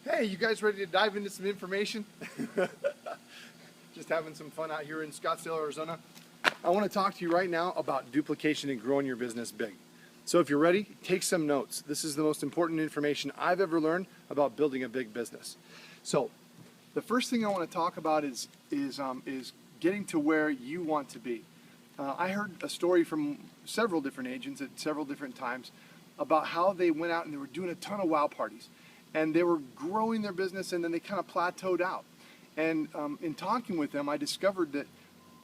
Hey, you guys ready to dive into some information? Just having some fun out here in Scottsdale, Arizona. I want to talk to you right now about duplication and growing your business big. So if you're ready, take some notes. This is the most important information I've ever learned about building a big business. So the first thing I want to talk about is getting to where you want to be. I heard a story from several different agents at several different times about how they went out and they were doing a ton of wow parties. And they were growing their business, and then they kind of plateaued out. And in talking with them, I discovered that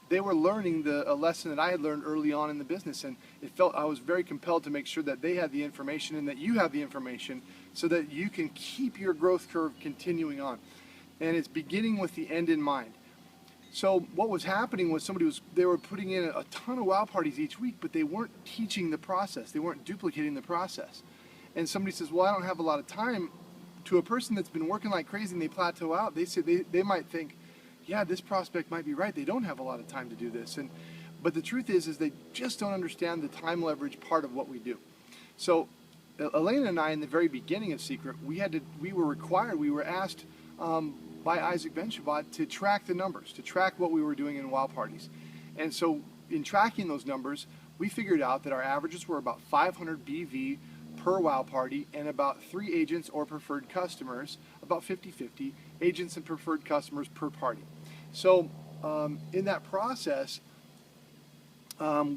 they were learning a lesson that I had learned early on in the business, and I was very compelled to make sure that they had the information and that you have the information so that you can keep your growth curve continuing on. And it's beginning with the end in mind. So what was happening was they were putting in a ton of wow parties each week, but they weren't teaching the process. They weren't duplicating the process. And somebody says, well, I don't have a lot of time. To a person that's been working like crazy and they plateau out, they might think, yeah, this prospect might be right. They don't have a lot of time to do this. But the truth is they just don't understand the time leverage part of what we do. So Elena and I, in the very beginning of Seacret, we were asked by Isaac Benchabat to track the numbers, to track what we were doing in wow parties. And so in tracking those numbers, we figured out that our averages were about 500 BV per wow party, and about 3 agents or preferred customers, about 50-50 agents and preferred customers per party. So in that process,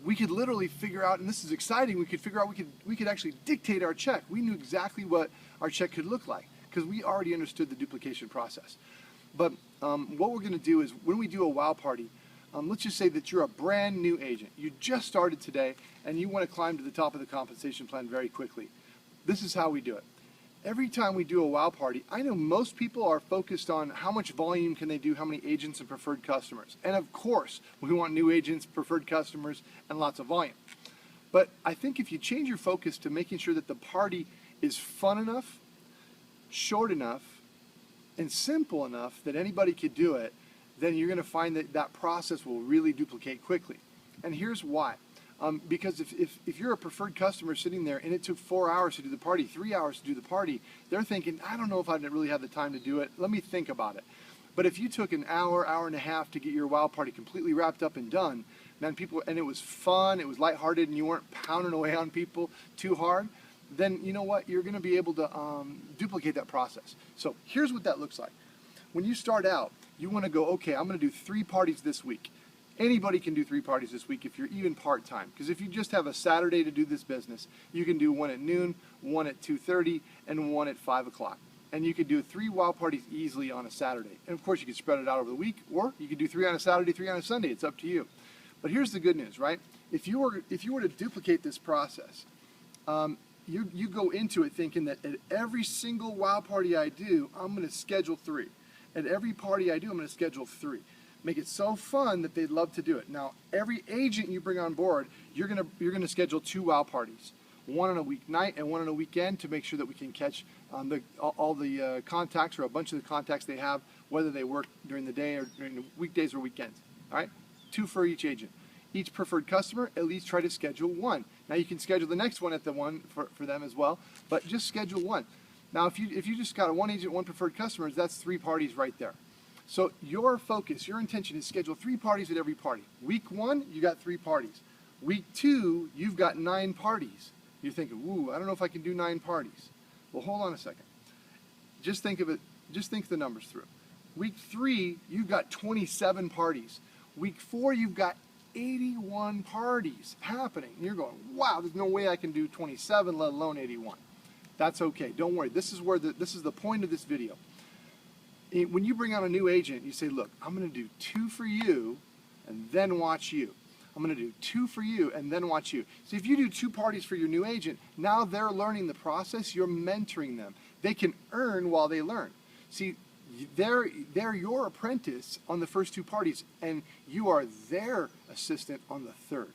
we could literally figure out, and this is exciting, we could actually dictate our check. We knew exactly what our check could look like because we already understood the duplication process. But what we're going to do is when we do a wow party, let's just say that you're a brand new agent. You just started today and you want to climb to the top of the compensation plan very quickly. This is how we do it. Every time we do a wow party, I know most people are focused on how much volume can they do, how many agents and preferred customers. And of course, we want new agents, preferred customers, and lots of volume. But I think if you change your focus to making sure that the party is fun enough, short enough, and simple enough that anybody could do it, then you're going to find that that process will really duplicate quickly. And here's why. Because if you're a preferred customer sitting there and it took 4 hours to do the party, 3 hours to do the party, they're thinking, I don't know if I really have the time to do it. Let me think about it. But if you took an hour, hour and a half to get your wow party completely wrapped up and done, and it was fun, it was lighthearted, and you weren't pounding away on people too hard, then you know what? You're going to be able to duplicate that process. So here's what that looks like. When you start out, you want to go, okay, I'm going to do 3 parties this week. Anybody can do 3 parties this week if you're even part-time. Because if you just have a Saturday to do this business, you can do 1 at noon, 1 at 2:30, and 1 at 5 o'clock. And you could do 3 wow parties easily on a Saturday. And of course, you could spread it out over the week, or you could do 3 on a Saturday, 3 on a Sunday. It's up to you. But here's the good news, right? If you were to duplicate this process, you go into it thinking that at every single wow party I do, I'm going to schedule 3. At every party I do, I'm going to schedule 3. Make it so fun that they'd love to do it. Now, every agent you bring on board, you're gonna schedule 2 wow parties, 1 on a weeknight and 1 on a weekend, to make sure that we can catch all the contacts, or a bunch of the contacts they have, whether they work during the day or during the weekdays or weekends. All right, 2 for each agent. Each preferred customer, at least try to schedule 1. Now you can schedule the next one at the one for them as well, but just schedule 1. Now, if you just got a 1 agent, 1 preferred customers, that's 3 parties right there. So your focus, your intention is schedule 3 parties at every party. Week 1, you got 3 parties. Week 2, you've got 9 parties. You're thinking, ooh, I don't know if I can do 9 parties. Well, hold on a second. Just think of it, just think the numbers through. Week 3, you've got 27 parties. Week 4, you've got 81 parties happening. And you're going, wow, there's no way I can do 27, let alone 81. That's okay, don't worry. This is the point of this video. When you bring on a new agent, you say, look, I'm going to do 2 for you and then watch you. I'm going to do 2 for you and then watch you. So if you do 2 parties for your new agent, now they're learning the process, you're mentoring them. They can earn while they learn. See, they're your apprentice on the first 2 parties, and you are their assistant on the 3rd.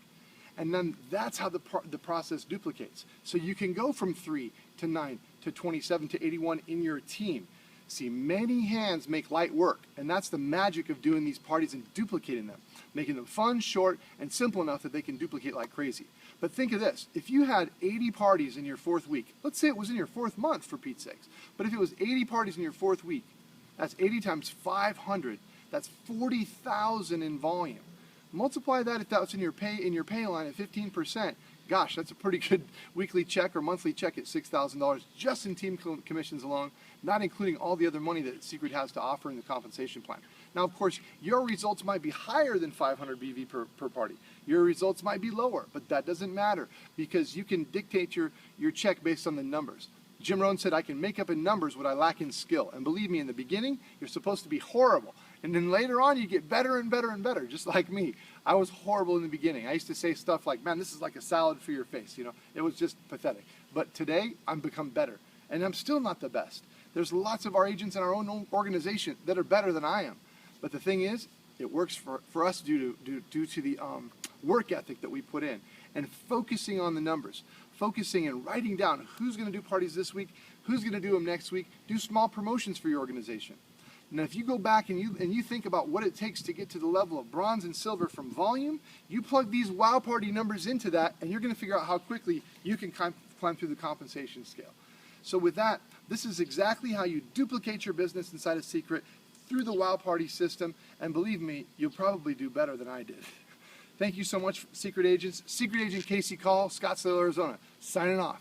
And then that's how the process duplicates. So you can go from 3 to 9 to 27 to 81 in your team. See, many hands make light work, and that's the magic of doing these parties and duplicating them, making them fun, short, and simple enough that they can duplicate like crazy. But think of this, if you had 80 parties in your 4th week, let's say it was in your 4th month for Pete's sakes, but if it was 80 parties in your 4th week, that's 80 times 500, that's 40,000 in volume. Multiply that if that's in your pay line at 15%. Gosh, that's a pretty good weekly check or monthly check at $6,000 just in team commissions alone, not including all the other money that Seacret has to offer in the compensation plan. Now, of course, your results might be higher than 500 BV per party. Your results might be lower, but that doesn't matter because you can dictate your check based on the numbers. Jim Rohn said, I can make up in numbers what I lack in skill. And believe me, in the beginning, you're supposed to be horrible. And then later on, you get better and better and better, just like me. I was horrible in the beginning. I used to say stuff like, man, this is like a salad for your face. You know, it was just pathetic. But today, I've become better. And I'm still not the best. There's lots of our agents in our own organization that are better than I am. But the thing is, it works for us due to the work ethic that we put in and focusing on the numbers, focusing and writing down who's going to do parties this week, who's going to do them next week, do small promotions for your organization. Now, if you go back and you think about what it takes to get to the level of bronze and silver from volume, you plug these wow party numbers into that, and you're going to figure out how quickly you can climb through the compensation scale. So with that, this is exactly how you duplicate your business inside of Seacret through the wow party system, and believe me, you'll probably do better than I did. Thank you so much, Seacret agents. Seacret agent K.C.Call, Scottsdale, Arizona, signing off.